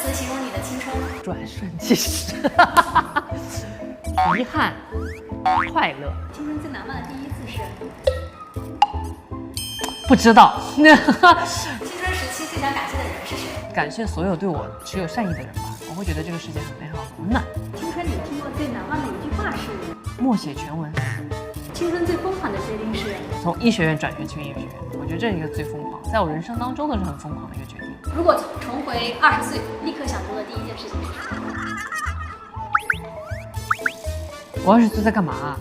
词形容你的青春？转瞬即逝，遗憾，快乐。青春最难忘的第一次是？不知道。青春时期最想感谢的人是谁？感谢所有对我持有善意的人吧，我会觉得这个世界很美好，很暖。青春里听过最难忘的一句话是？默写全文。青春最疯狂的决定是？从医学院转学去音乐学院，我觉得这是一个最疯狂，在我人生当中都是很疯狂的一个决定。如果重回20岁，立刻想做的第一件事情是什么？我20岁在干嘛？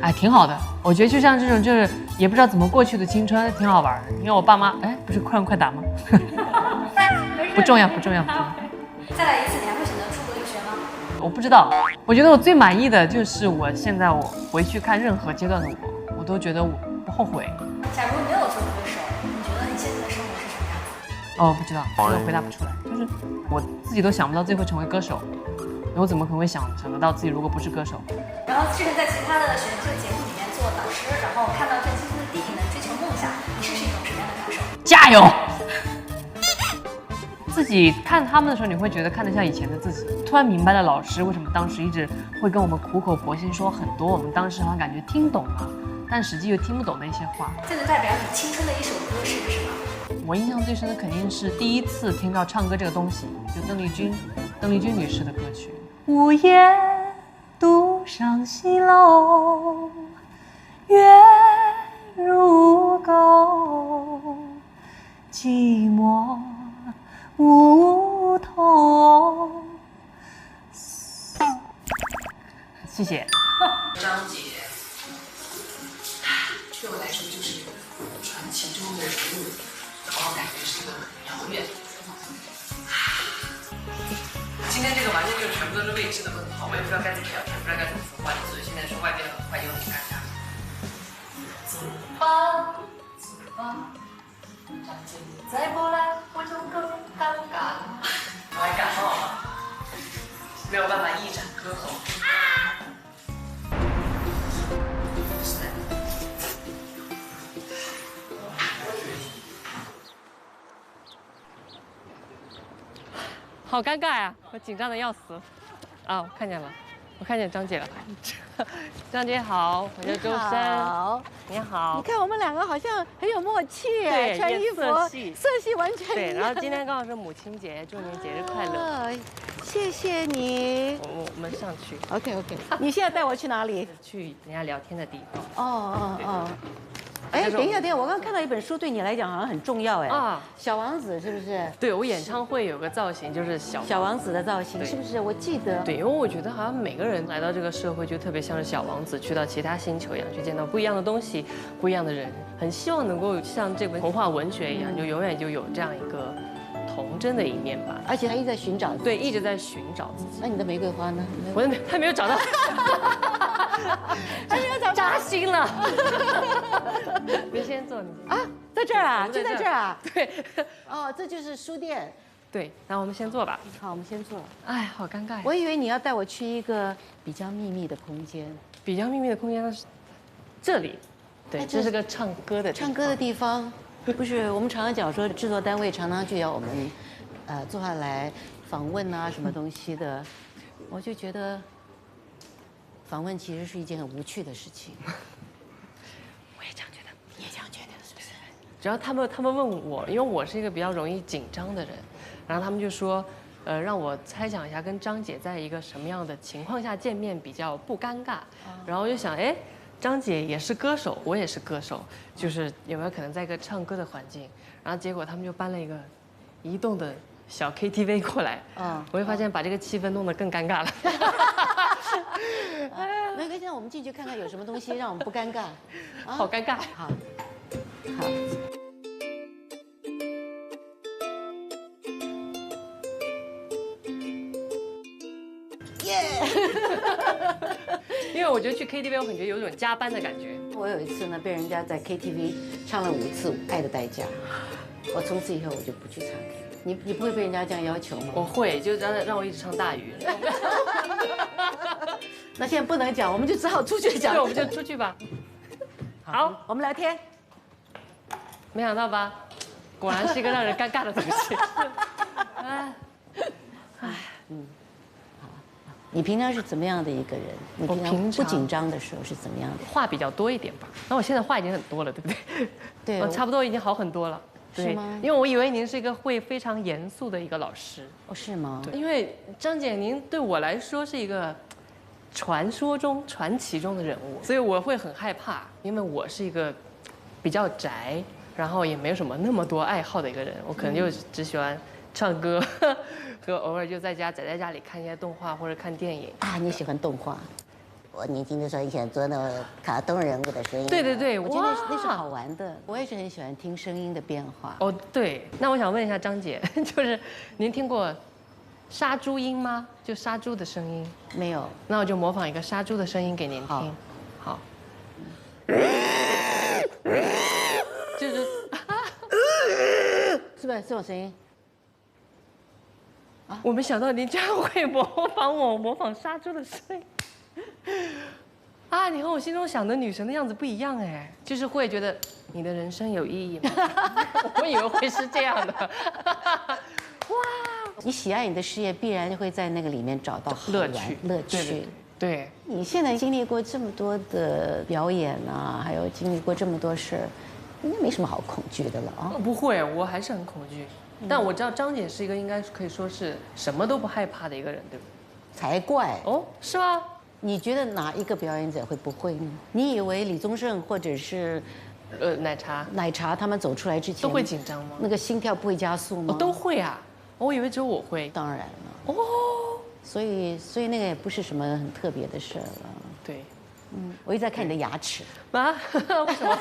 哎，挺好的。我觉得就像这种就是也不知道怎么过去的青春，挺好玩的。你看我爸妈，哎，不是快问快答吗？不重要，不重要，不重要。再来一次，你还会选择出国留学吗？我不知道。我觉得我最满意的就是我现在我回去看任何阶段的我都觉得我不后悔。假如没有做歌手，你觉得你现在的生活是什么样子？哦，不知道，这个回答不出来。就是我自己都想不到自己会成为歌手，我怎么可能会想得到自己如果不是歌手？然后之前在其他的选秀节目里面做导师，然后看到这青春的弟弟们追求梦想，你是一种什么样的感受？加油！自己看他们的时候，你会觉得看得像以前的自己。突然明白了老师为什么当时一直会跟我们苦口婆心说很多我们当时好像感觉听懂了，但实际又听不懂的一些话。最能代表你青春的一首歌是什么？我印象最深的肯定是第一次听到唱歌这个东西，就邓丽君女士的歌曲。午夜独上西楼，月如钩，寂寞梧桐。谢谢。张姐，对我来说就是传奇中的人物，然后感觉是个很遥远。今天这个完全就全部都是未知的问号，我也不知道该怎么表现，不知道该怎么说话，所以现在说话变得很快又很尴尬。怎么办？怎么办？张姐你再不来，我就更尴尬了。我还感冒了，没有办法一展歌喉。好尴尬呀、我紧张的要死。啊，我看见了，我看见张姐了。张姐好，我叫周深。好，你好。你看我们两个好像很有默契，对穿衣服色系完全对，一样。然后今天刚好是母亲节，祝您节日快乐。啊谢谢你。我们上去。OK，你现在带我去哪里？去人家聊天的地方。哦。哎，等一下，我刚刚看到一本书，对你来讲好像很重要哎。啊，小王子是不是？对我演唱会有个造型就是小王子的造型对是不是？我记得。对，因为我觉得好像每个人来到这个社会，就特别像是小王子去到其他星球一样，去见到不一样的东西，不一样的人。很希望能够像这本童话文学一样，就永远就有这样一个童真的一面吧。而且他一直在寻找。对，一直在寻找自己。那你的玫瑰花呢？我的还没有找到，还没有找到，扎心了。你先坐，你先。啊，在这儿啊，我们在这儿就在这儿啊。对，哦，这就是书店。对，那我们先坐吧。好，我们先坐。哎，好尴尬呀。我以为你要带我去一个比较秘密的空间。比较秘密的空间是这里，对，哎这是个唱歌的地方唱歌的地方，不是我们常常讲说制作单位常常就要我们，坐下来访问啊什么东西的，我就觉得访问其实是一件很无趣的事情。我也这样觉得。你也这样觉得是不是？然后他们问我，因为我是一个比较容易紧张的人，然后他们就说，让我猜想一下跟张姐在一个什么样的情况下见面比较不尴尬。然后我就想，哎，张姐也是歌手，我也是歌手，就是有没有可能在一个唱歌的环境？然后结果他们就搬了一个移动的小 KTV 过来，我会发现把这个气氛弄得更尴尬了。没关系，我们进去看看有什么东西让我们不尴尬。好尴尬。好。因为我觉得去 KTV 我感觉有种加班的感觉。我有一次呢，被人家在 KTV 唱了5次《爱的代价》，我从此以后我就不去唱 K。你不会被人家这样要求吗？我会，就让我一直唱大鱼。那现在不能讲，我们就只好出去讲。对，我们就出去吧。好，我们聊天。没想到吧，果然是一个让人尴尬的东西。你平常是怎么样的一个人？你平常不紧张的时候是怎么样的？话比较多一点吧。那我现在话已经很多了，对不对？对，我差不多已经好很多了。是吗？因为我以为您是一个会非常严肃的一个老师。哦，是吗？对，因为张姐您对我来说是一个传说中、传奇中的人物，所以我会很害怕，因为我是一个比较宅，然后也没有什么那么多爱好的一个人，我可能就只喜欢唱歌，和偶尔就在家宅在家里看一些动画或者看电影。啊，你喜欢动画？我年轻的时候以前做那个卡通人物的声音。对对对，我觉得那是好玩的。我也是很喜欢听声音的变化。哦，对，那我想问一下张姐，就是您听过杀猪音吗？就杀猪的声音。没有。那我就模仿一个杀猪的声音给您听。好。就是是不是这种声音？啊，我没想到您这样会模仿我模仿杀猪的声音。啊，你和我心中想的女神的样子不一样哎，就是会觉得你的人生有意义吗？我以为会是这样的。哇，你喜爱你的事业，必然会在那个里面找到乐趣。乐趣。对。你现在经历过这么多的表演啊，还有经历过这么多事儿，应该没什么好恐惧的了啊。不会，我还是很恐惧。但我知道张姐是一个应该可以说是什么都不害怕的一个人，对不对？才怪哦，是吗？你觉得哪一个表演者会不会呢？你以为李宗盛或者是，奶茶他们走出来之前都会紧张吗？那个心跳不会加速吗？都会啊，我以为只有我会。当然了。哦。所以那个也不是什么很特别的事儿了。对。我一直在看你的牙齿。啊？为什么？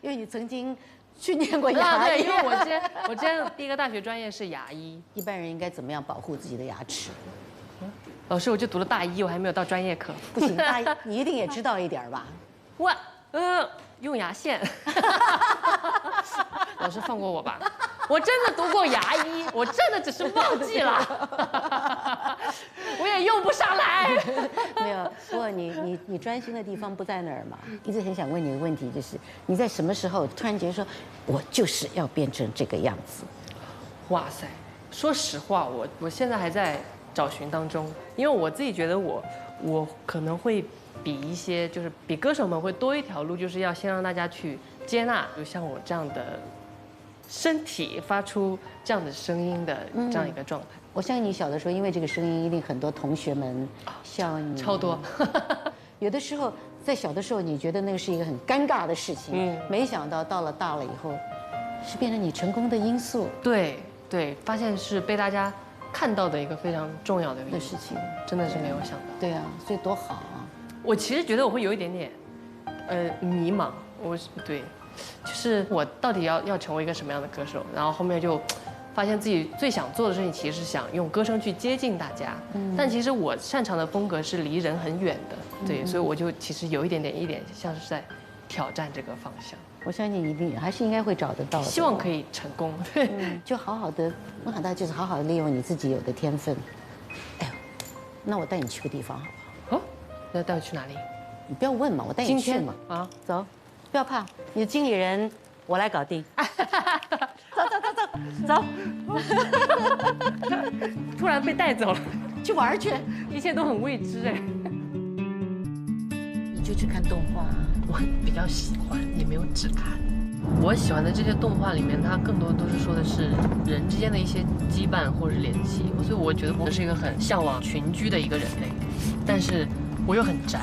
因为你曾经训练过牙医。对，因为我之前第一个大学专业是牙医。一般人应该怎么样保护自己的牙齿？老师，我就读了大一，我还没有到专业课。不行，大一你一定也知道一点吧？我，用牙线。老师放过我吧，我真的读过牙医，我真的只是忘记了，我也用不上来。没有，不过你专心的地方不在那儿嘛。一直很想问你的问题就是，你在什么时候突然觉得说，我就是要变成这个样子？哇塞，说实话，我现在还在找寻当中，因为我自己觉得我可能会比一些就是比歌手们会多一条路，就是要先让大家去接纳，就像我这样的身体发出这样的声音的这样一个状态。我相信你小的时候，因为这个声音，一定很多同学们笑你，超多。有的时候在小的时候，你觉得那个是一个很尴尬的事情，没想到到了大了以后，是变成你成功的因素。对，发现是被大家看到的一个非常重要的事情，真的是没有想到。对啊，所以多好啊！我其实觉得我会有一点点，迷茫。对，就是我到底要成为一个什么样的歌手？然后后面就发现自己最想做的事情，其实是想用歌声去接近大家。但其实我擅长的风格是离人很远的，对，所以我就其实有一点像是在挑战这个方向。我相信你一定还是应该会找得到的，希望可以成功。就好好的，我想到就是好好的利用你自己有的天分。哎呦，那我带你去个地方好不好？哦，那带我去哪里？你不要问嘛，我带你去嘛。啊，走，不要怕，你的经理人我来搞定。走。突然被带走了，去玩去，一切都很未知哎。你就去看动画。我比较喜欢，也没有只看。我喜欢的这些动画里面，它更多都是说的是人之间的一些羁绊或者是联系，所以我觉得我是一个很向往群居的一个人类，但是我又很宅，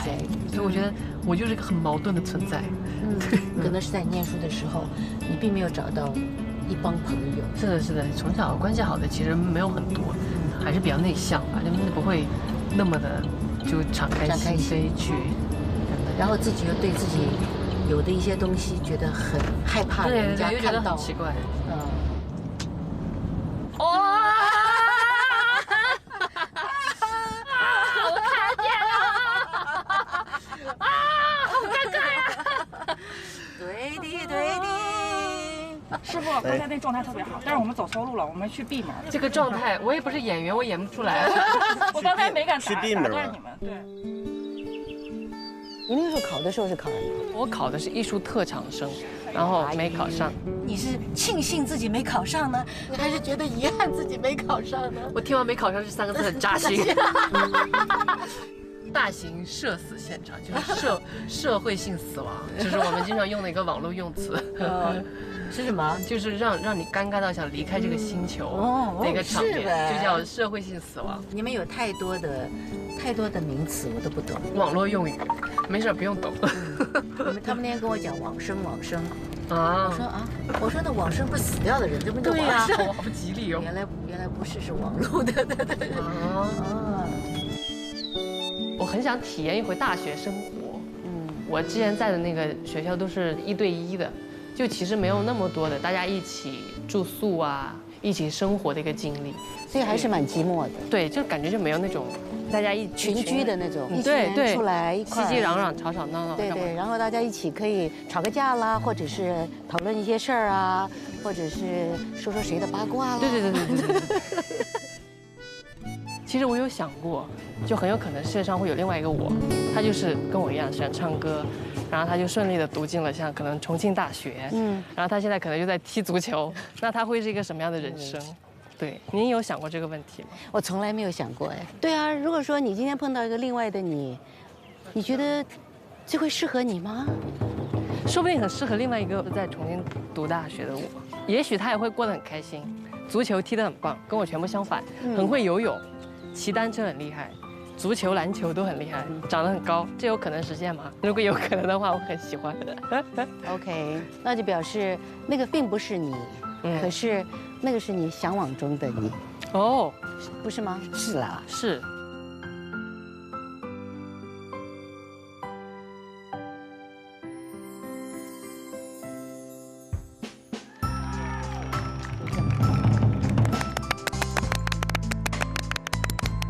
所以我觉得我就是一个很矛盾的存在。可能是在念书的时候，你并没有找到一帮朋友。是的，从小关系好的其实没有很多，还是比较内向吧，就不会那么的就敞开心扉去。然后自己又对自己有的一些东西觉得很害怕，人家看到，很奇怪。哇！我看见了！好尴尬呀！对的。师傅，刚才那状态特别好，但是我们走错路了，我们去 B 门。这个状态，我也不是演员，我演不出来。我刚才没敢去 B 门断你们，对。你那时候考的时候是考什么？我考的是艺术特长生，然后没考上。你是庆幸自己没考上呢，还是觉得遗憾自己没考上呢？我听完没考上这3个字很扎心。大型社死现场就是社会性死亡，就是我们经常用的一个网络用词。是什么？就是让你尴尬到想离开这个星球的一个场面，就叫社会性死亡。你们有太多的名词我都不懂，网络用语，没事不用懂。他们那天跟我讲往生啊，我说那往生不是死掉的人，这不叫对呀，往生？好不吉利哦。原来不是，是网络的。我很想体验一回大学生活。我之前在的那个学校都是1对1的。就其实没有那么多的大家一起住宿啊，一起生活的一个经历，所以还是蛮寂寞的。对，就感觉就没有那种大家群居的那种，对，出来一块熙熙攘攘、吵吵闹闹，对，然后大家一起可以吵个架啦，或者是讨论一些事儿啊，或者是说谁的八卦啦。对。其实我有想过，就很有可能世界上会有另外一个我，他就是跟我一样喜欢唱歌，然后他就顺利的读进了像可能重庆大学，然后他现在可能就在踢足球，那他会是一个什么样的人生？对，您有想过这个问题吗？我从来没有想过哎。对啊，如果说你今天碰到一个另外的你，你觉得这会适合你吗？说不定很适合另外一个在重庆读大学的我，也许他也会过得很开心，足球踢得很棒，跟我全部相反，很会游泳。骑单车很厉害，足球、篮球都很厉害，长得很高，这有可能实现吗？如果有可能的话，我很喜欢。OK， 那就表示那个并不是你，可是那个是你向往中的你。哦，不是吗？是啦，是。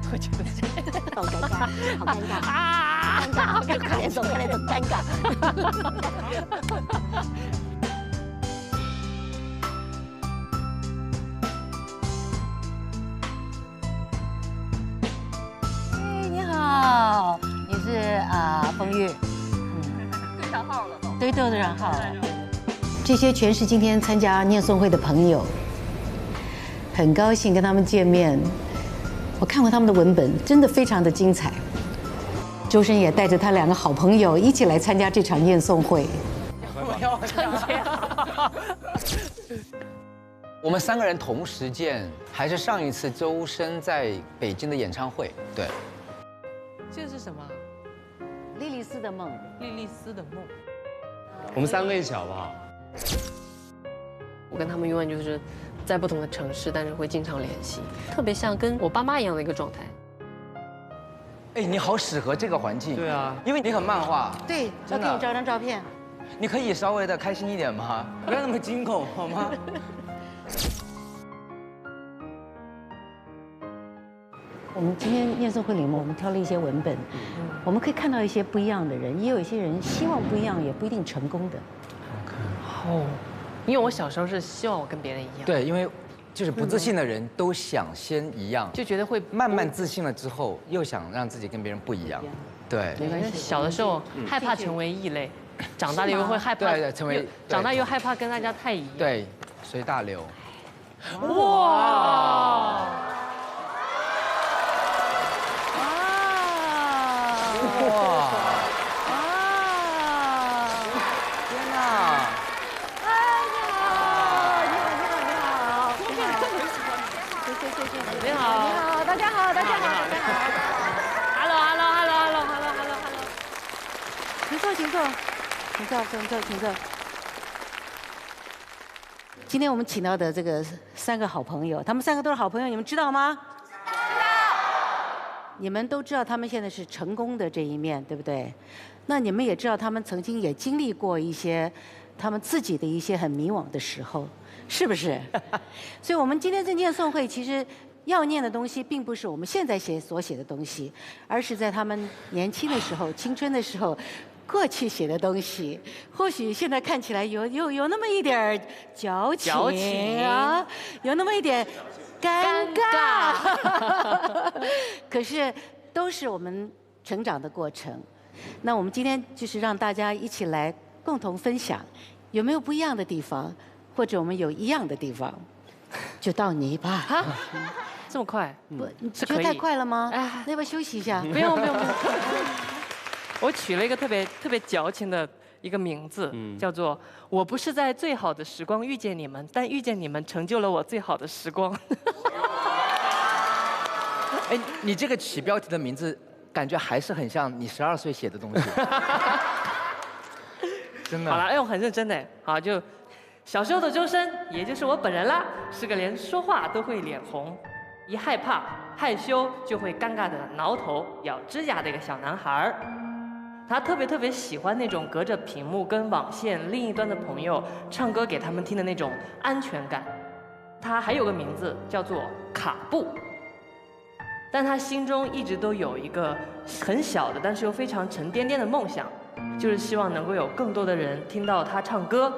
我觉得好尴尬，好尴尬啊！尴尬，快点走，尴尬。你好，你是风玉，对上号了都。对，都对上号了。这些全是今天参加念诵会的朋友，很高兴跟他们见面。我看过他们的文本，真的非常的精彩。周深也带着他2个好朋友一起来参加这场念诵会。我们3个人同时见，还是上一次周深在北京的演唱会。对，这是什么？莉莉丝的梦。莉莉丝的梦。我们3个一起好不好？我跟他们永远就是在不同的城市，但是会经常联系，特别像跟我爸妈一样的一个状态。哎，你好适合这个环境。对啊，因为你很漫画。对，我给你照张照片。你可以稍微的开心一点吗？不要那么惊恐好吗？我们今天念诵会里面，我们挑了一些文本，我们可以看到一些不一样的人，也有一些人希望不一样，也不一定成功的。哦，因为我小时候是希望我跟别人一样。对，因为就是不自信的人都想先一样，就觉得会慢慢自信了之后，又想让自己跟别人不一样。对，没关系。小的时候害怕成为异类，长大了又会害怕对成为，长大又害怕跟大家太一样。对，随大流。哇！哇！天哪！你好，大家好，大家好，Hello，请坐。今天我们请到的这个3个好朋友，他们3个都是好朋友，你们知道吗？知道。你们都知道他们现在是成功的这一面，对不对？那你们也知道他们曾经也经历过一些他们自己的一些很迷惘的时候，是不是？所以我们今天这念诵会其实要念的东西，并不是我们现在所写的东西，而是在他们年轻的时候、青春的时候。过去写的东西，或许现在看起来有那么一点矫情啊，有那么一点尴尬，可是都是我们成长的过程。那我们今天就是让大家一起来共同分享，有没有不一样的地方，或者我们有一样的地方，就到你吧。啊，这么快？不，你是可以觉得太快了吗？哎那要不要休息一下？不用。我取了一个特别矫情的一个名字，叫做“我不是在最好的时光遇见你们，但遇见你们成就了我最好的时光”。哎，你这个起标题的名字，感觉还是很像你12岁写的东西。真的。好了，哎，我很认真的。好，就小时候的周深，也就是我本人啦，是个连说话都会脸红，一害怕害羞就会尴尬的挠头咬指甲的一个小男孩儿。他特别喜欢那种隔着屏幕跟网线另一端的朋友唱歌给他们听的那种安全感。他还有个名字叫做卡布。但他心中一直都有一个很小的，但是又非常沉甸甸的梦想，就是希望能够有更多的人听到他唱歌。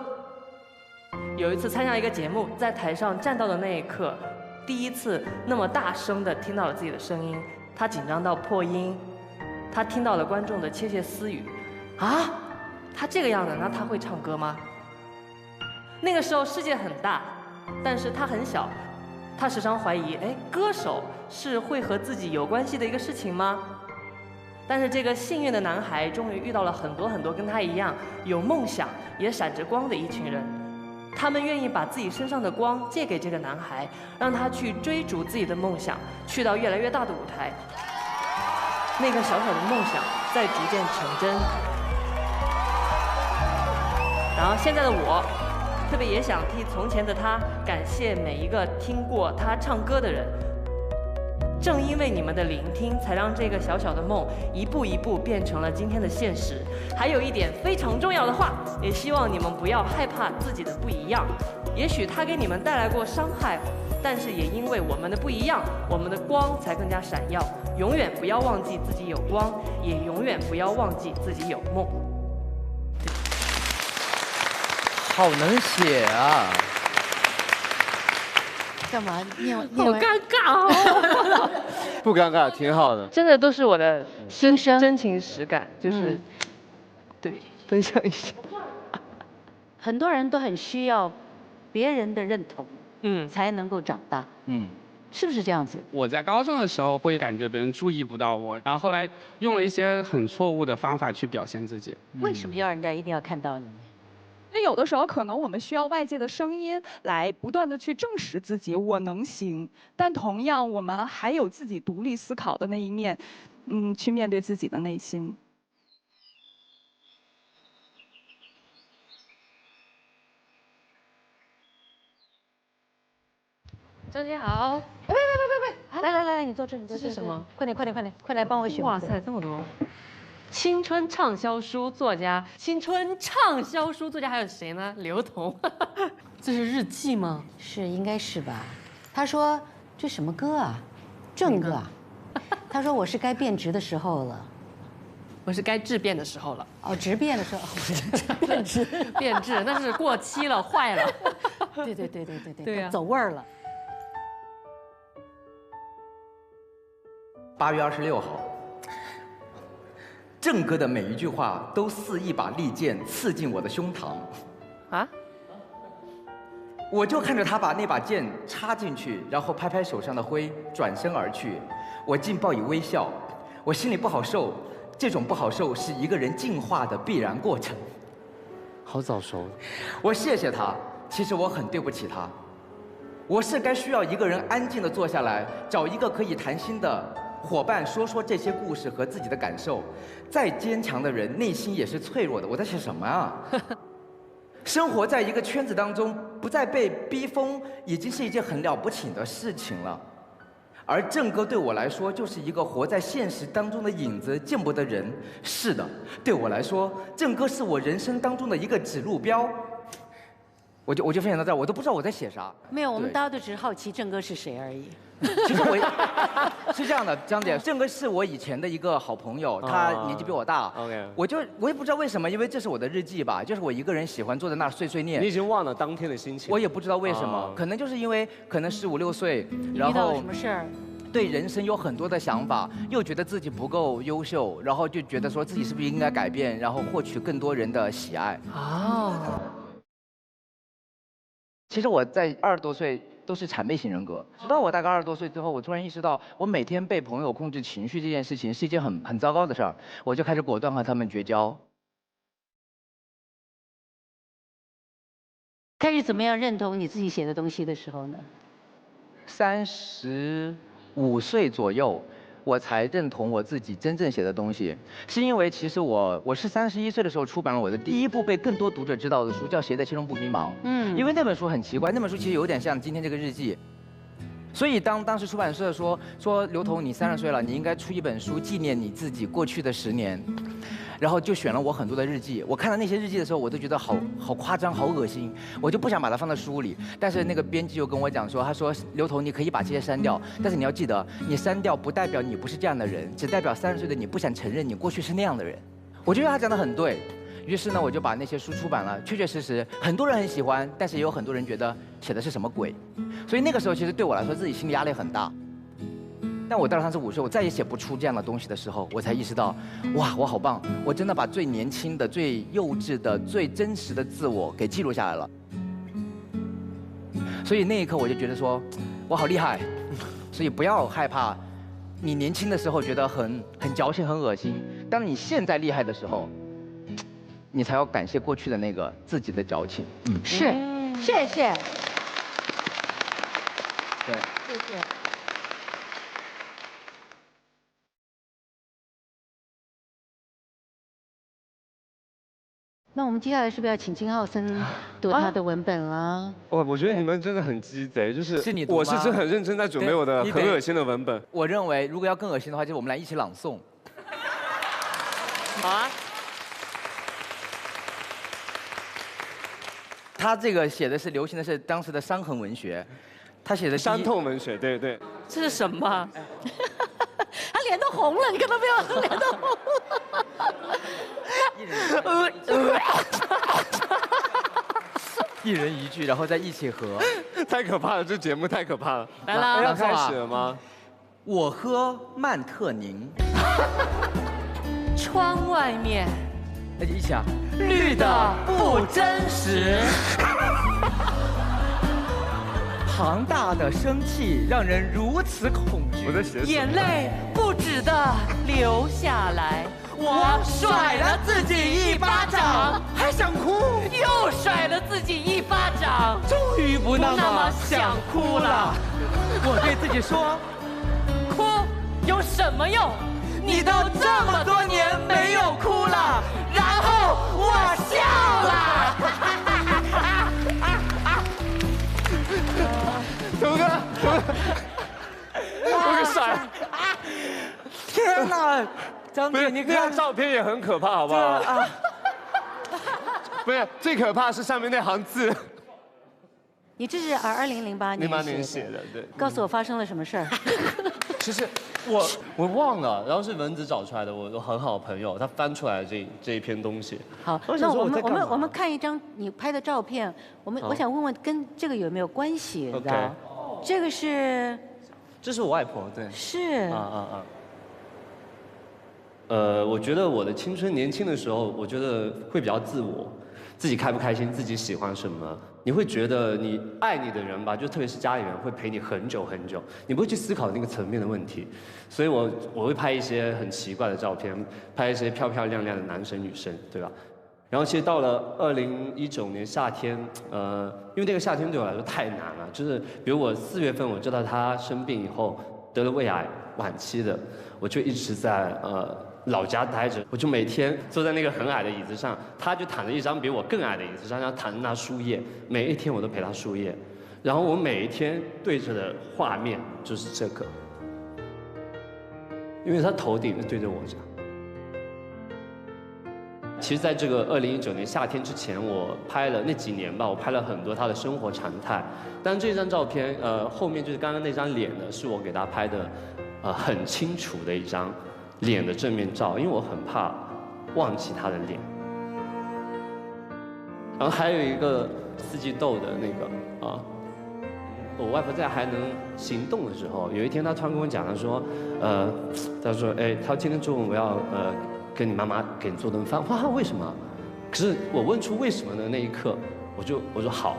有一次参加一个节目，在台上站到的那一刻，第一次那么大声地听到了自己的声音，他紧张到破音，他听到了观众的窃窃私语，啊，他这个样子，那他会唱歌吗？那个时候世界很大，但是他很小。他时常怀疑，哎，歌手是会和自己有关系的一个事情吗？但是这个幸运的男孩终于遇到了很多跟他一样有梦想也闪着光的一群人，他们愿意把自己身上的光借给这个男孩，让他去追逐自己的梦想，去到越来越大的舞台。那个小小的梦想在逐渐成真。然后现在的我。特别也想替从前的他感谢每一个听过他唱歌的人。正因为你们的聆听，才让这个小小的梦一步一步变成了今天的现实。还有一点非常重要的话，也希望你们不要害怕自己的不一样。也许它给你们带来过伤害，但是也因为我们的不一样，我们的光才更加闪耀。永远不要忘记自己有光，也永远不要忘记自己有梦。好能写啊！干嘛念好尴尬哦！不尴尬，挺好的。真的都是我的心声、真情实感，就是，对，分享一下。很多人都很需要别人的认同，才能够长大，是不是这样子？我在高中的时候会感觉别人注意不到我，然后后来用了一些很错误的方法去表现自己。为什么要人家一定要看到你？那有的时候可能我们需要外界的声音来不断的去证实自己我能行，但同样我们还有自己独立思考的那一面，去面对自己的内心。张姐好，来，你坐这，这是什么？快来帮我选。哇塞，这么多！青春畅销书作家，青春畅销书作家还有谁呢？刘同，这是日记吗？是，应该是吧？他说这什么歌啊？正歌啊？他说我是该变直的时候了。我是该质变的时候了。哦，质变的时候，变质，变质，那是过期了，坏了。对，对呀，走味儿了。8月26号。郑哥的每一句话都似一把利剑刺进我的胸膛，啊！我就看着他把那把剑插进去，然后拍拍手上的灰，转身而去。我竟报以微笑，我心里不好受，这种不好受是一个人进化的必然过程。好早熟。我谢谢他，其实我很对不起他。我是该需要一个人安静地坐下来，找一个可以谈心的伙伴说说这些故事和自己的感受。再坚强的人内心也是脆弱的。我在写什么啊？生活在一个圈子当中，不再被逼疯，已经是一件很了不起的事情了。而郑哥对我来说，就是一个活在现实当中的影子，见不得人。是的，对我来说，郑哥是我人生当中的一个指路标。我就分享到这儿，我都不知道我在写啥。没有，我们大家都只是好奇郑哥是谁而已。其实我是这样的，张姐，郑哥是我以前的一个好朋友，他年纪比我大。我也不知道为什么，因为这是我的日记吧，就是我一个人喜欢坐在那儿碎碎念。你已经忘了当天的心情。我也不知道为什么，可能就是因为可能15、16岁，然后遇到了什么事儿？对人生有很多的想法，又觉得自己不够优秀，然后就觉得说自己是不是应该改变，然后获取更多人的喜爱。哦。其实我在20多岁都是谄媚型人格，直到我大概20多岁之后，我突然意识到，我每天被朋友控制情绪这件事情是一件很糟糕的事儿，我就开始果断和他们绝交。开始怎么样认同你自己写的东西的时候呢？35岁左右，我才认同我自己真正写的东西，是因为其实我是31岁的时候出版了我的第一部被更多读者知道的书，叫《谁在其中不迷茫》。因为那本书很奇怪，那本书其实有点像今天这个日记。所以当时出版社说刘同你30岁了，你应该出一本书纪念你自己过去的10年，然后就选了我很多的日记。我看到那些日记的时候，我都觉得好夸张，好恶心，我就不想把它放在书里。但是那个编辑又跟我讲说，他说刘同你可以把这些删掉，但是你要记得，你删掉不代表你不是这样的人，只代表30岁的你不想承认你过去是那样的人。我觉得他讲得很对。于是呢，我就把那些书出版了，确实，很多人很喜欢，但是也有很多人觉得写的是什么鬼，所以那个时候其实对我来说自己心理压力很大。但我到了35岁，我再也写不出这样的东西的时候，我才意识到，哇，我好棒，我真的把最年轻的、最幼稚的、最真实的自我给记录下来了。所以那一刻我就觉得说，我好厉害，所以不要害怕，你年轻的时候觉得很矫情、很恶心，当你现在厉害的时候。你才要感谢过去的那个自己的矫情。是，谢谢。对，谢谢。那我们接下来是不是要请金浩森读他的文本了？我觉得你们真的很鸡贼，就是你读吗？我是真很认真在准备我的很恶心的文本。我认为如果要更恶心的话，就是我们来一起朗诵。好啊。他这个写的是流行的是当时的伤痕文学，他写的伤痛文学，对。这是什么？他脸都红了，你看到没有？脸都红了。一人一句，然后再一起合，太可怕了，这节目太可怕了。来了，要开始了吗？我喝曼特宁。窗外面。那就一起啊！绿的不真实，庞大的生气让人如此恐惧。我在写眼泪不止的流下来，我甩了自己一巴掌，还想哭，又甩了自己一巴掌，终于不那么想哭了。我对自己说，哭有什么用？你都这么多年没有哭了，然后我笑了。图哥，我给甩了！天哪，张姐，你看照片也很可怕，好不好？啊！不是，最可怕是上面那行字。你这是2008年写的，对。告诉我发生了什么事儿？其实我忘了，然后是蚊子找出来的，我很好的朋友，他翻出来这一篇东西。好，那我们看一张你拍的照片，我想问问跟这个有没有关系？你知道？这个是，这是我外婆，对。是。我觉得我的青春年轻的时候，我觉得会比较自我，自己开不开心，自己喜欢什么。你会觉得你爱你的人吧，就特别是家里人会陪你很久很久，你不会去思考那个层面的问题，所以我会拍一些很奇怪的照片，拍一些漂漂亮亮的男生女生，对吧？然后其实到了2019年夏天，因为那个夏天对我来说太难了，就是比如我4月份我知道他生病以后得了胃癌晚期的，我就一直在老家待着，我就每天坐在那个很矮的椅子上，他就躺在一张比我更矮的椅子上，然后躺着拿输液，每一天我都陪他输液，然后我每一天对着的画面就是这个，因为他头顶对着我这样。其实，在这个2019年夏天之前，我拍了那几年吧，我拍了很多他的生活常态。但这张照片，后面就是刚刚那张脸呢，是我给他拍的，很清楚的一张脸的正面照，因为我很怕忘记他的脸。然后还有一个四季豆的那个我外婆在还能行动的时候，有一天她突然跟我讲，她说，哎，她今天中午我要跟你妈妈给你做顿饭。哇，为什么？可是我问出为什么的那一刻，我说好，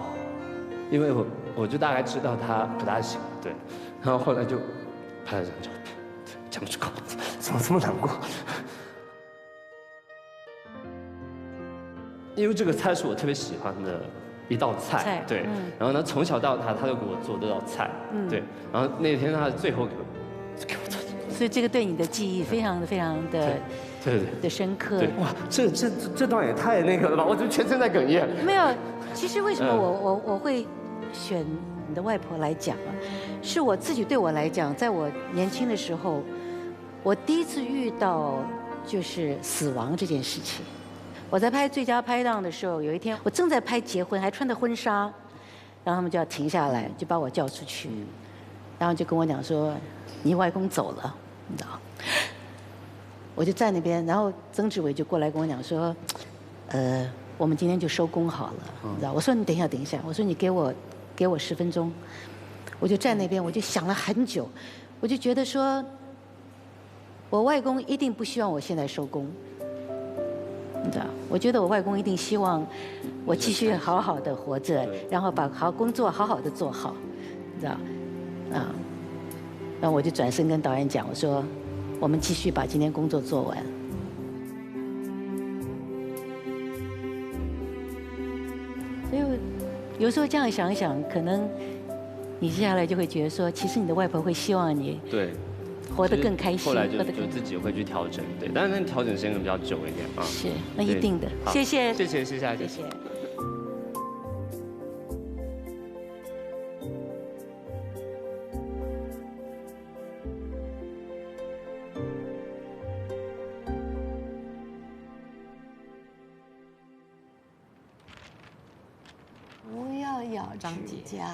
因为我就大概知道他不大行，对，然后后来就拍了张照片，对，讲不出口，怎么这么难过？因为这个菜是我特别喜欢的一道菜，对，然后呢，从小到大他都给我做这道菜，对，然后那天他最后给我做，所以这个对你的记忆非常的对的深刻。对，哇，这段也太那个了吧，我就全身在哽咽。没有，其实为什么我会选你的外婆来讲啊？是我自己对我来讲，在我年轻的时候，我第一次遇到就是死亡这件事情。我在拍《最佳拍档》的时候，有一天我正在拍结婚，还穿着婚纱，然后他们就要停下来，就把我叫出去，然后就跟我讲说：“你外公走了，你知道。”我就在那边，然后曾志伟就过来跟我讲说：“我们今天就收工好了，你知道？”我说：“你等一下，我说你给我10分钟。”我就站那边，我就想了很久，我就觉得说，我外公一定不希望我现在收工。你知道，我觉得我外公一定希望我继续好好的活着，然后把工作好好的做好，你知道，啊，然后我就转身跟导演讲，我说，我们继续把今天工作做完。所以有时候这样想一想，可能你接下来就会觉得说，其实你的外婆会希望你对。活得更开心，后来就自己会去调整，对，但是那调整时间比较久一点啊。是，那一定的。谢谢。谢谢。不要咬张姐指甲。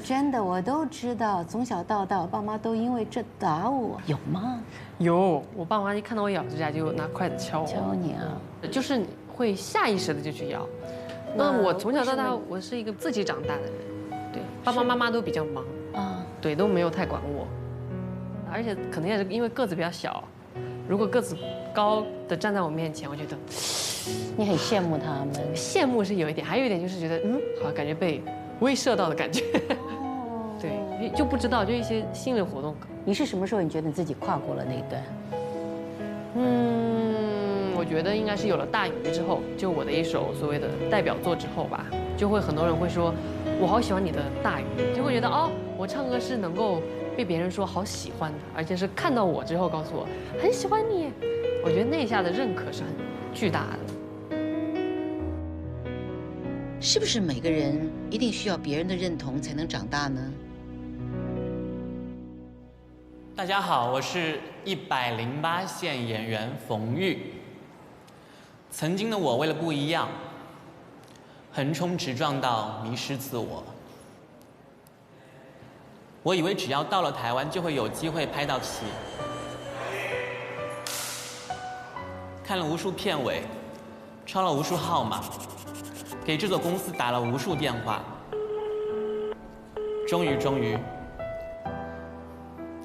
真的，我都知道，从小到大，我爸妈都因为这打我，有吗？有，我爸妈一看到我咬指甲就拿筷子敲我。敲你啊？就是会下意识的就去咬。那我从小到大，我是一个自己长大的人，对，爸爸妈妈都比较忙啊，对，都没有太管我，而且可能也是因为个子比较小，如果个子高的站在我面前，我觉得你很羡慕他们。羡慕是有一点，还有一点就是觉得好，感觉被威慑到的感觉。对，就不知道，就一些心理活动。你是什么时候你觉得你自己跨过了那一段？我觉得应该是有了《大鱼》之后，就我的一首所谓的代表作之后吧，就会很多人会说，我好喜欢你的《大鱼》，就会觉得哦，我唱歌是能够被别人说好喜欢的，而且是看到我之后告诉我很喜欢你。我觉得那一下的认可是很巨大的。是不是每个人一定需要别人的认同才能长大呢？大家好，我是108线演员冯玉。曾经的我为了不一样，横冲直撞到迷失自我。我以为只要到了台湾就会有机会拍到戏，看了无数片尾，抄了无数号码，给制作公司打了无数电话，终于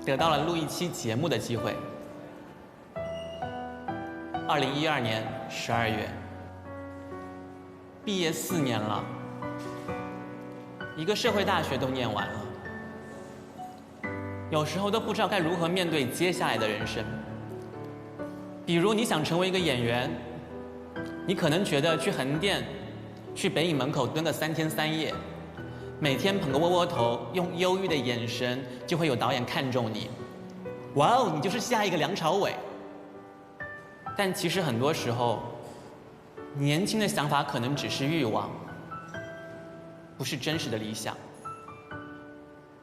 得到了录一期节目的机会。2012年12月，毕业4年了，一个社会大学都念完了，有时候都不知道该如何面对接下来的人生。比如你想成为一个演员，你可能觉得去横店、去北影门口蹲个3天3夜，每天捧个窝窝头，用忧郁的眼神，就会有导演看中你。哇哦，你就是下一个梁朝伟。但其实很多时候，年轻的想法可能只是欲望，不是真实的理想。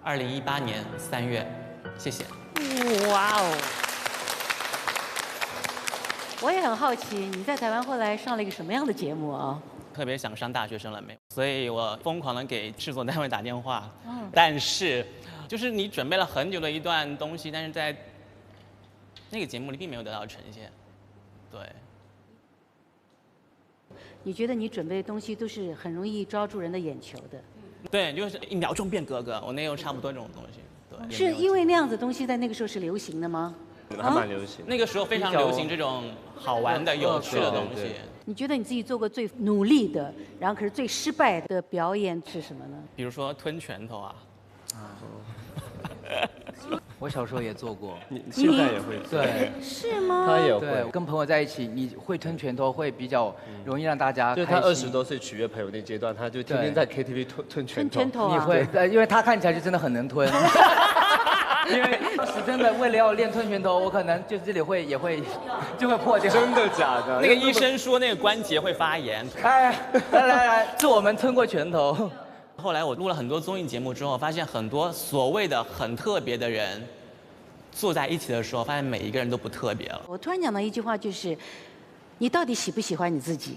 2018年3月，谢谢。哇哦！我也很好奇，你在台湾后来上了一个什么样的节目啊？特别想上大学生了没有？所以我疯狂的给制作单位打电话。但是，就是你准备了很久的一段东西，但是在那个节目里并没有得到呈现。对。你觉得你准备的东西都是很容易抓住人的眼球的？对，就是1秒钟变格格，我那有差不多这种东西。对。是因为那样子东西在那个时候是流行的吗？还蛮流行。那个时候非常流行这种好玩的、有趣的东西。你觉得你自己做过最努力的，然后可是最失败的表演是什么呢？比如说吞拳头啊。我小时候也做过，你现在也会做？对，是吗？他也会。对，跟朋友在一起，你会吞拳头，会比较容易让大家就开心。他20多岁取悦朋友那阶段，他就天天在 KTV 吞拳头。吞拳头啊！你会，因为他看起来就真的很能吞。因为当时真的为了要练吞拳头，我可能就这里也会就会破掉。真的假的？那个医生说那个关节会发炎。哎，来，是我们吞过拳头。后来我录了很多综艺节目之后，发现很多所谓的很特别的人，坐在一起的时候，发现每一个人都不特别了。我突然讲到一句话，就是你到底喜不喜欢你自己？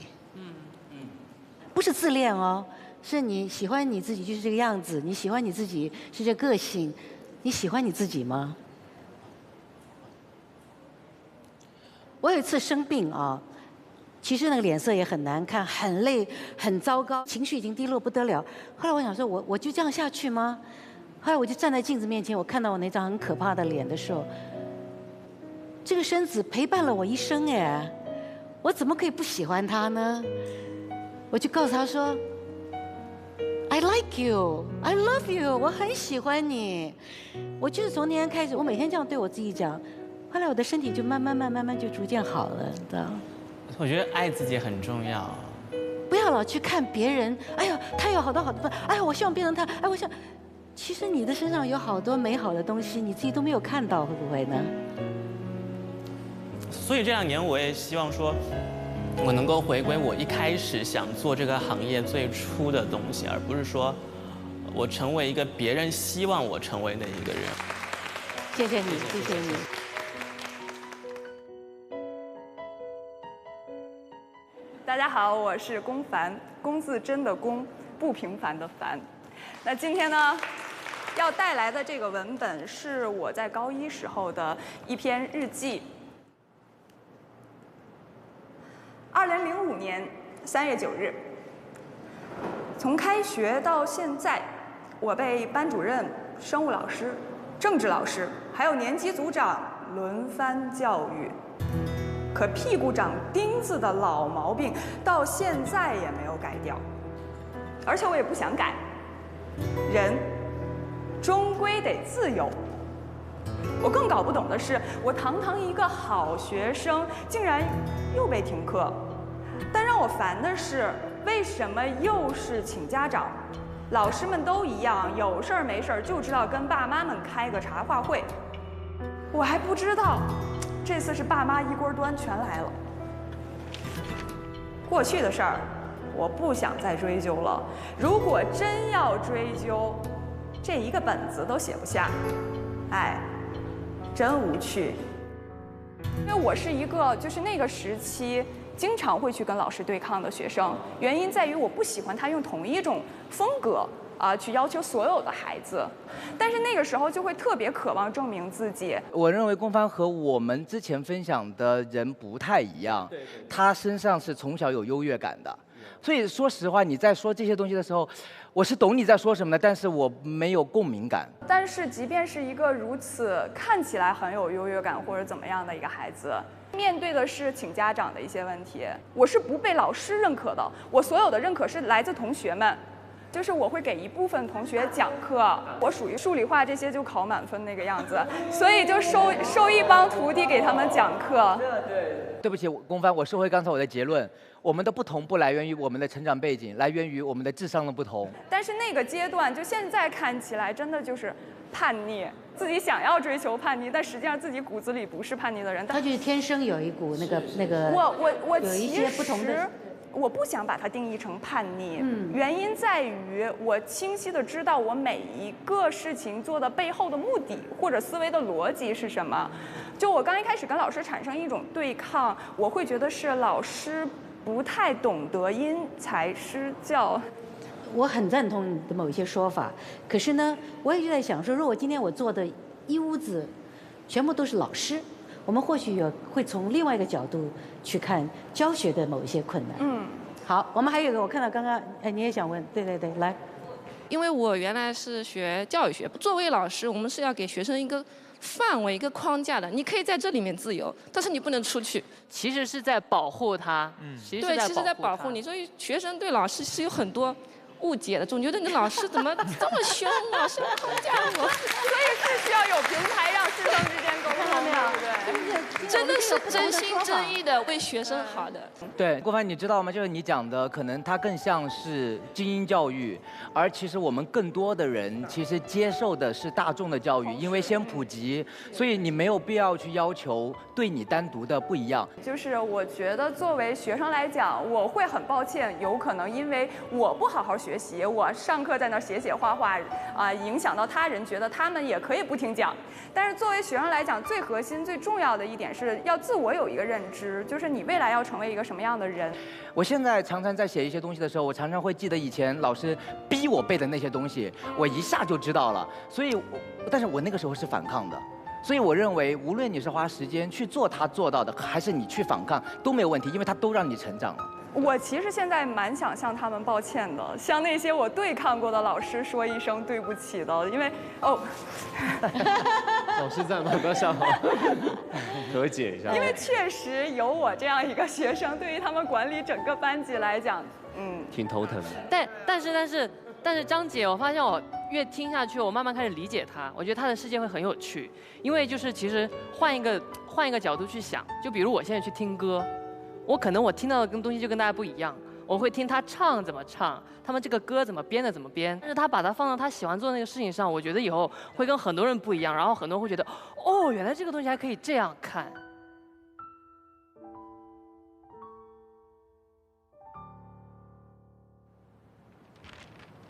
不是自恋哦，是你喜欢你自己就是这个样子，你喜欢你自己是这个性，你喜欢你自己吗？我有一次生病啊。其实那个脸色也很难看，很累，很糟糕，情绪已经低落不得了。后来我想说，我就这样下去吗？后来我就站在镜子面前，我看到我那张很可怕的脸的时候，这个身子陪伴了我一生哎，我怎么可以不喜欢他呢？我就告诉他说 ，I like you, I love you， 我很喜欢你。我就是从那天开始，我每天这样对我自己讲，后来我的身体就慢慢就逐渐好了，你知道。我觉得爱自己很重要，不要老去看别人。哎呀，他有好多好多，哎呀，我希望变成他。哎，我想，其实你的身上有好多美好的东西，你自己都没有看到，会不会呢？所以这2年我也希望说，我能够回归我一开始想做这个行业最初的东西，而不是说我成为一个别人希望我成为的一个人。谢谢你，谢谢你。大家好，我是龚凡，龚字真的龚，不平凡的凡。那今天呢，要带来的这个文本是我在高1时候的一篇日记。2005年3月9日，从开学到现在，我被班主任、生物老师、政治老师还有年级组长轮番教育。可屁股长钉子的老毛病到现在也没有改掉，而且我也不想改。人终归得自由。我更搞不懂的是，我堂堂一个好学生，竟然又被停课。但让我烦的是，为什么又是请家长？老师们都一样，有事儿没事儿就知道跟爸妈们开个茶话会。我还不知道。这次是爸妈一锅端全来了。过去的事儿，我不想再追究了。如果真要追究，这一个本子都写不下，哎，真无趣。因为我是一个就是那个时期经常会去跟老师对抗的学生，原因在于我不喜欢他用同一种风格。去要求所有的孩子，但是那个时候就会特别渴望证明自己。我认为龚帆和我们之前分享的人不太一样，他身上是从小有优越感的，所以说实话，你在说这些东西的时候，我是懂你在说什么的，但是我没有共鸣感。但是即便是一个如此看起来很有优越感或者怎么样的一个孩子，面对的是请家长的一些问题，我是不被老师认可的，我所有的认可是来自同学们。就是我会给一部分同学讲课，我属于数理化这些就考满分那个样子，所以就收一帮徒弟给他们讲课。对不起，龚帆，我收回刚才我的结论，我们的不同不来源于我们的成长背景，来源于我们的智商的不同。但是那个阶段，就现在看起来，真的就是叛逆，自己想要追求叛逆，但实际上自己骨子里不是叛逆的人。他就是天生有一股那个。我有一些不同的。我不想把它定义成叛逆，原因在于我清晰的知道我每一个事情做的背后的目的或者思维的逻辑是什么。就我刚一开始跟老师产生一种对抗，我会觉得是老师不太懂得因材施教。我很赞同你的某一些说法，可是呢，我也就在想说，如果今天我做的一屋子全部都是老师，我们或许会从另外一个角度去看教学的某一些困难。好，我们还有一个，我看到刚刚，你也想问，对，来。因为我原来是学教育学，作为老师，我们是要给学生一个范围、一个框架的，你可以在这里面自由，但是你不能出去。其实是在保护他，对，其实在保护你，所以学生对老师是有很多误解的，总觉得你老师怎么这么凶啊，什么框架我？所以是需要有平台让师生之间沟通，对不对？真的是真心真意的为学生好的。对，郭帆，你知道吗？就是你讲的，可能它更像是精英教育，而其实我们更多的人其实接受的是大众的教育，因为先普及，所以你没有必要去要求对你单独的不一样。就是我觉得作为学生来讲，我会很抱歉，有可能因为我不好好学习，我上课在那写写画画影响到他人，觉得他们也可以不听讲。但是作为学生来讲，最核心、最重要的一点是要自我有一个认知，就是你未来要成为一个什么样的人。我现在常常在写一些东西的时候，我常常会记得以前老师逼我背的那些东西，我一下就知道了。所以但是我那个时候是反抗的。所以我认为，无论你是花时间去做他做到的，还是你去反抗，都没有问题，因为他都让你成长了。我其实现在蛮想向他们抱歉的，向那些我对抗过的老师说一声对不起的，因为老师在吗？不要笑，和解一下。因为确实有我这样一个学生，对于他们管理整个班级来讲，挺头疼的。但是张姐，我发现我越听下去，我慢慢开始理解她。我觉得她的世界会很有趣，因为就是其实换一个角度去想，就比如我现在去听歌，我听到的东西就跟大家不一样。我会听他唱怎么唱，他们这个歌怎么编的怎么编，但是他把它放到他喜欢做的那个事情上，我觉得以后会跟很多人不一样，然后很多人会觉得，哦，原来这个东西还可以这样看。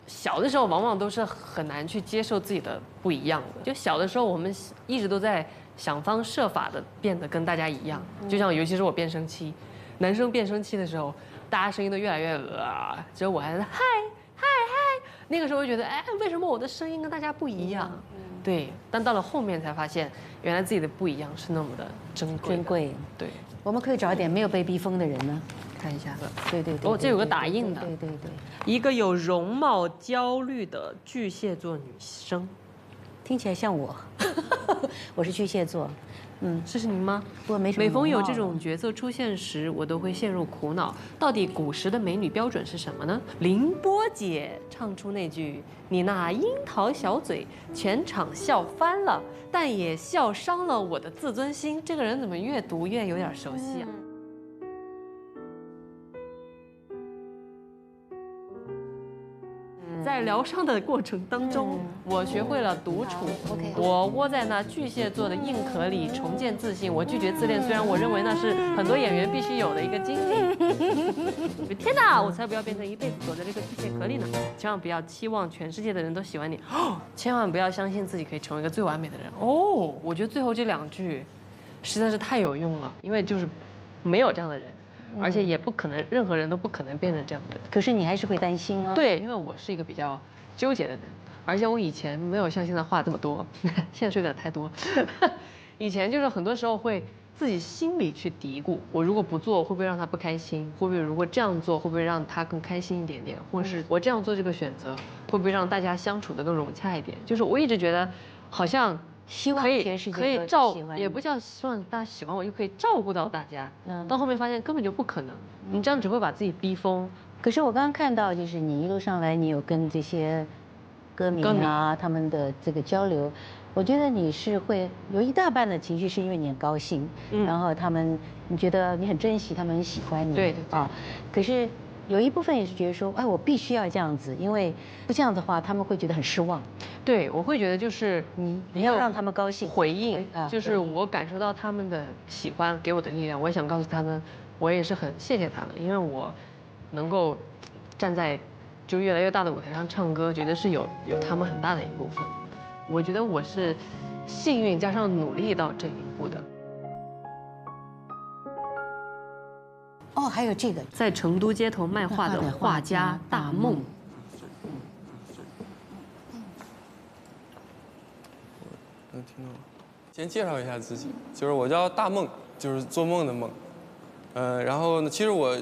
小的时候往往都是很难去接受自己的不一样的，就小的时候我们一直都在想方设法的变得跟大家一样，就像尤其是我变声期，男生变声期的时候，大家声音都越来越只有我还在嗨嗨嗨，那个时候就觉得，哎，为什么我的声音跟大家不一样？对，但到了后面才发现，原来自己的不一样是那么的珍贵。对，我们可以找一点没有被逼疯的人呢，看一下。对。哦，这有个打印的。对。一个有容貌焦虑的巨蟹座女生，听起来像我，我是巨蟹座。这是您吗？我没什么。每逢有这种角色出现时，我都会陷入苦恼。到底古时的美女标准是什么呢？凌波姐唱出那句“你那樱桃小嘴”，全场笑翻了，但也笑伤了我的自尊心。这个人怎么越读越有点熟悉啊？在疗伤的过程当中，我学会了独处。我窝在那巨蟹座的硬壳里重建自信。我拒绝自恋，虽然我认为那是很多演员必须有的一个经历。天哪，我才不要变成一辈子躲在这个巨蟹壳里呢！千万不要期望全世界的人都喜欢你，千万不要相信自己可以成为一个最完美的人。我觉得最后这2句实在是太有用了，因为就是没有这样的人。而且也不可能，任何人都不可能变成这样的。可是你还是会担心啊。对，因为我是一个比较纠结的人，而且我以前没有像现在话这么多，现在说的太多。以前就是很多时候会自己心里去嘀咕，我如果不做会不会让他不开心？会不会如果这样做会不会让他更开心一点点？或是我这样做这个选择会不会让大家相处得更融洽一点？就是我一直觉得好像。希望全世界可以也不叫希望大家喜欢我，就可以照顾到大家。到后面发现根本就不可能，你这样只会把自己逼疯。可是我刚刚看到，就是你一路上来，你有跟这些歌迷啊他们的这个交流，我觉得你是会有一大半的情绪是因为你很高兴，然后你觉得你很珍惜，他们很喜欢你。对啊，可是。有一部分也是觉得说，哎，我必须要这样子，因为不这样的话，他们会觉得很失望。对，我会觉得就是你要让他们高兴，回应，就是我感受到他们的喜欢，给我的力量，我也想告诉他们，我也是很谢谢他们，因为我能够站在就越来越大的舞台上唱歌，觉得是有他们很大的一部分。我觉得我是幸运加上努力到这一步的。哦，还有这个，在成都街头卖画的画家大梦。能听到吗？先介绍一下自己，就是我叫大梦，就是做梦的梦。然后呢，其实我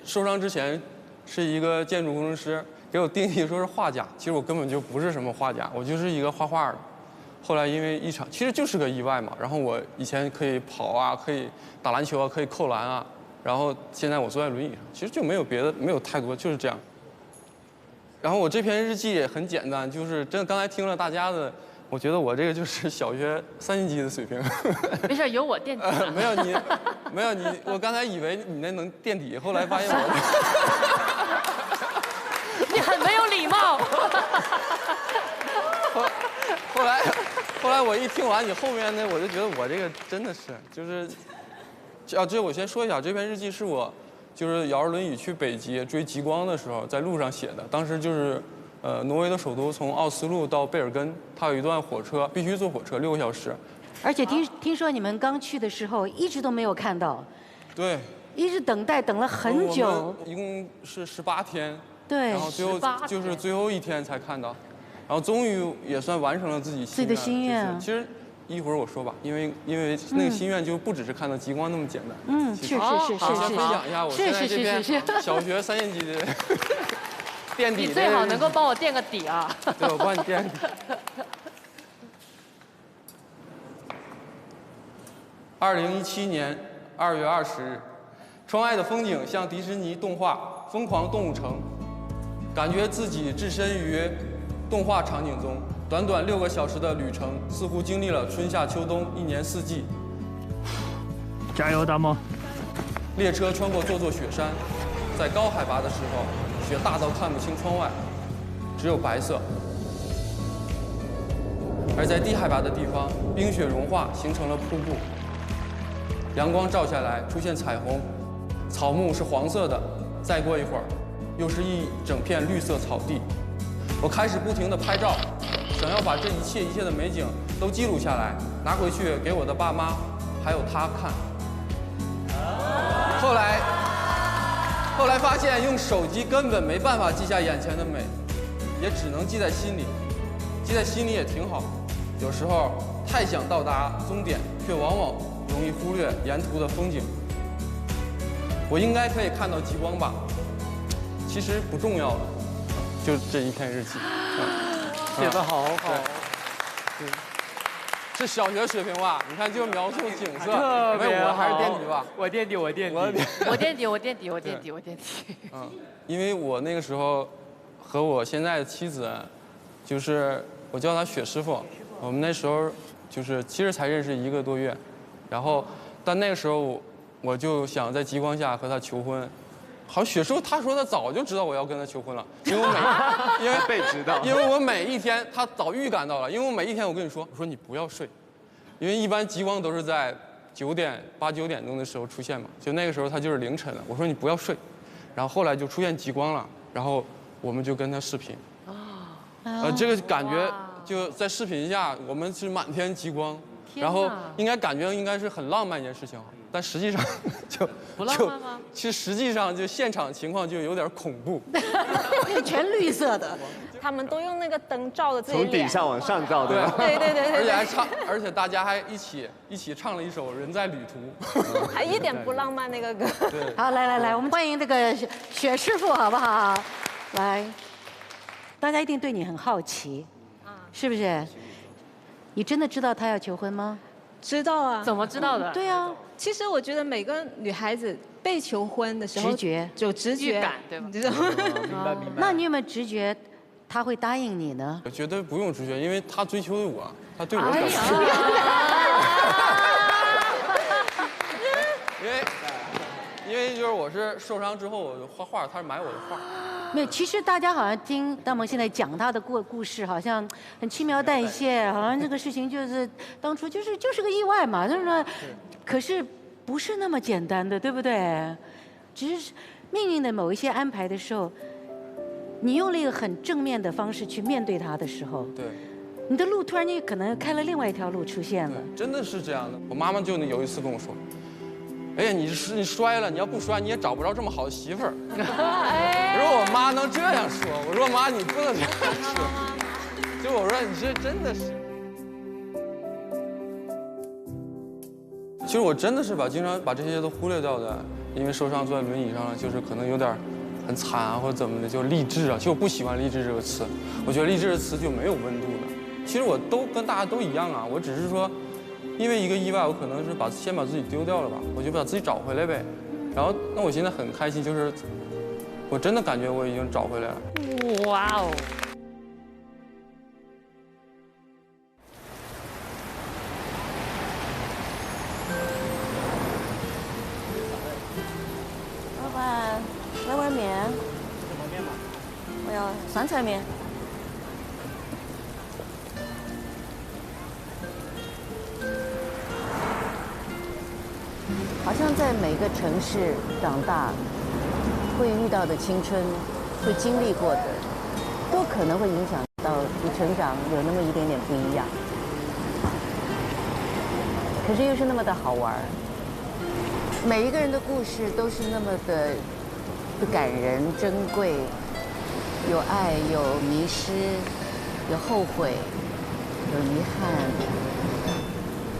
受伤之前是一个建筑工程师，给我定义说是画家，其实我根本就不是什么画家，我就是一个画画的。后来因为一场，其实就是个意外嘛。然后我以前可以跑啊，可以打篮球啊，可以扣篮啊。然后现在我坐在轮椅上，其实就没有别的，没有太多，就是这样。然后我这篇日记也很简单，就是真的刚才听了大家的，我觉得我这个就是小学3年级的水平。没事，有我垫底。没有你，没有你，我刚才以为你那能垫底，后来发现我。你很没有礼貌。后来我一听完你后面呢，我就觉得我这个真的是就是，这我先说一下，这篇日记是我就是摇着轮椅去北极追极光的时候在路上写的。当时就是挪威的首都从奥斯陆到贝尔根，它有一段火车必须坐火车6个小时。而且听说你们刚去的时候一直都没有看到。对。一直等待等了很久。一共是18天。对。然后最后就是最后一天才看到，然后终于也算完成了自己的心愿。其实一会儿我说吧，因为那个心愿就不只是看到极光那么简单。是。先分享一下我现在这篇小学3年级的垫底。你最好能够帮我垫个底啊。对，我帮你垫底。2017年2月20日，窗外的风景像迪士尼动画《疯狂动物城》，感觉自己置身于动画场景中。短短6个小时的旅程，似乎经历了春夏秋冬1年4季。加油，大梦！列车穿过座雪山，在高海拔的时候，雪大到看不清窗外，只有白色；而在低海拔的地方，冰雪融化形成了瀑布，阳光照下来出现彩虹，草木是黄色的，再过一会儿，又是一整片绿色草地。我开始不停地拍照，想要把这一切的美景都记录下来，拿回去给我的爸妈还有他看。后来发现用手机根本没办法记下眼前的美，也只能记在心里。记在心里也挺好，有时候太想到达终点，却往往容易忽略沿途的风景。我应该可以看到极光吧？其实不重要了，就这一篇日记。写得好好。是小学水平吧？你看，就描述景色，特别好。我还是垫底吧。我垫底。因为我那个时候和我现在的妻子，就是我叫她雪师傅。我们那时候就是其实才认识1个多月，然后但那个时候我就想在极光下和她求婚。好像雪师傅他说他早就知道我要跟他求婚了，因为我每一天他早预感到了，因为我每一天我跟你说，我说你不要睡，因为一般极光都是在8、9点钟的时候出现嘛，就那个时候他就是凌晨了，我说你不要睡，然后后来就出现极光了，然后我们就跟他视频，这个感觉就在视频下我们是满天极光，然后感觉应该是很浪漫一件事情。但实际上不浪漫吗？其实实际上就现场情况就有点恐怖，全绿色的，他们都用那个灯照着自己脸，从底下往上照，对吧？对，而且大家还一起唱了一首《人在旅途》，还一点不浪漫那个歌。对，好，来，我们欢迎这个雪师傅，好不好？来，大家一定对你很好奇，是不是？你真的知道他要求婚吗？知道啊。怎么知道的？对啊。其实我觉得每个女孩子被求婚的时候，有直觉感，对吧？知道吗？明白。那你有没有直觉他会答应你呢？我觉得不用直觉，因为他追求的我，他对我表示。因为就是我是受伤之后我就画画，他是买我的画。没有，其实大家好像听大萌现在讲他的故事，好像很轻描淡写，好像这个事情就是当初就是个意外嘛，就是说，可是不是那么简单的，对不对？只是命运的某一些安排的时候，你用了一个很正面的方式去面对它的时候，对，你的路突然间可能开了另外一条路出现了。真的是这样的，我妈妈就有一次跟我说。哎呀，你摔了，你要不摔你也找不着这么好的媳妇儿。我说我妈能这样说，我说妈你不能这样说，就我说你这真的是。其实我真的是经常把这些都忽略掉的，因为受伤坐在轮椅上了，就是可能有点很惨啊或者怎么的，就励志啊。其实我不喜欢励志这个词，我觉得励志的词就没有温度的。其实我都跟大家都一样啊，我只是说，因为一个意外，我可能是先把自己丢掉了吧，我就把自己找回来呗。然后那我现在很开心，就是我真的感觉我已经找回来了。哇哦！老板，来碗面。什么面嘛？我要酸菜面。好像在每个城市长大，会遇到的青春，会经历过的，都可能会影响到你成长有那么一点点不一样。可是又是那么的好玩。每一个人的故事都是那么的感人、珍贵，有爱，有迷失，有后悔，有遗憾。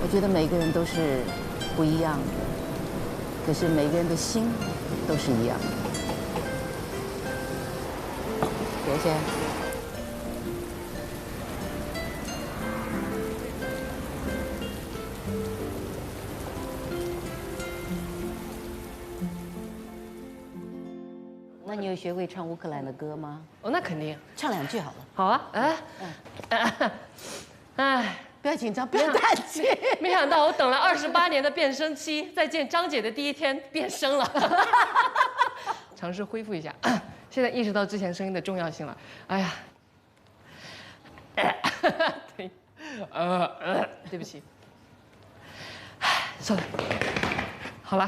我觉得每个人都是不一样的。可是每个人的心都是一样的。谢谢。那你有学会唱乌克兰的歌吗？哦，那肯定。唱2句好了。好啊，哎。不要紧张，不要叹气。没想到我等了28年的变声期，在见张姐的第一天变声了，尝试恢复一下。现在意识到之前声音的重要性了。哎呀，对不起，算了，好了。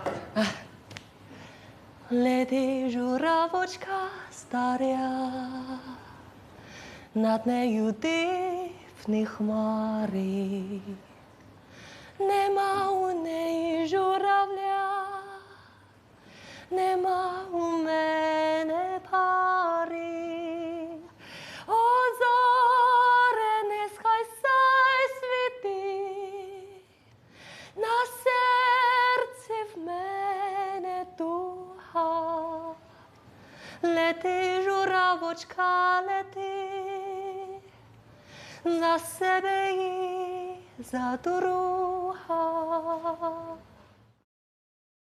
Lety žuravочка stará, nad neю дивні хмари, нема у неї журавля, нема у мене пари. О, зоре, нехай сяй світи, на серці в мене туга. Лети, журавочка, лети, за себе і за друга.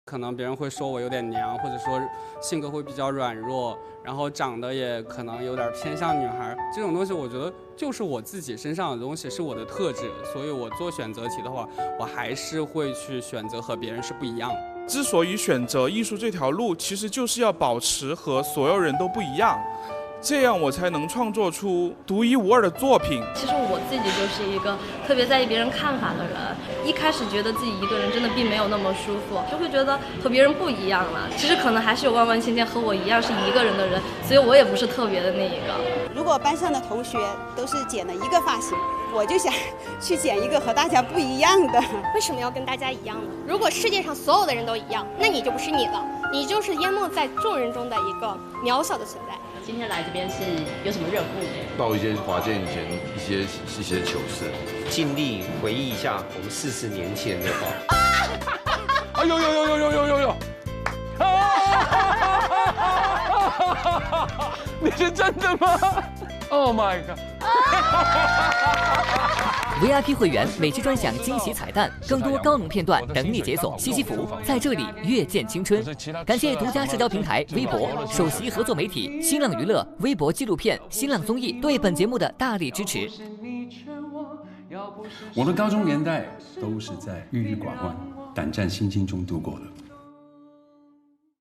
可能别人会说我有点娘，或者说性格会比较软弱，然后长得也可能有点偏向女孩。这种东西我觉得就是我自己身上的东西，是我的特质，所以我做选择题的话，我还是会去选择和别人是不一样的。之所以选择艺术这条路，其实就是要保持和所有人都不一样，这样我才能创作出独一无二的作品。其实我自己就是一个特别在意别人看法的人，一开始觉得自己一个人真的并没有那么舒服，就会觉得和别人不一样了。其实可能还是有完完全全和我一样是一个人的人，所以我也不是特别的那一个。如果班上的同学都是剪了一个发型，我就想去剪一个和大家不一样的。为什么要跟大家一样呢？如果世界上所有的人都一样，那你就不是你了，你就是淹没在众人中的一个渺小的存在。今天来这边是有什么热乎？报一些华健以前一些糗事，尽力回忆一下我们40年前的话。哎呦呦呦呦呦呦呦呦！你是真的吗 ？Oh my god！ VIP 会员每期专享惊喜彩蛋，更多高能片段等你解锁。西西弗在这里越见青春。感谢独家社交平台微博、首席合作媒体新浪娱乐、微博纪录片、新浪综艺对本节目的大力支持。我的高中年代都是在郁郁寡欢、胆战心惊中度过的。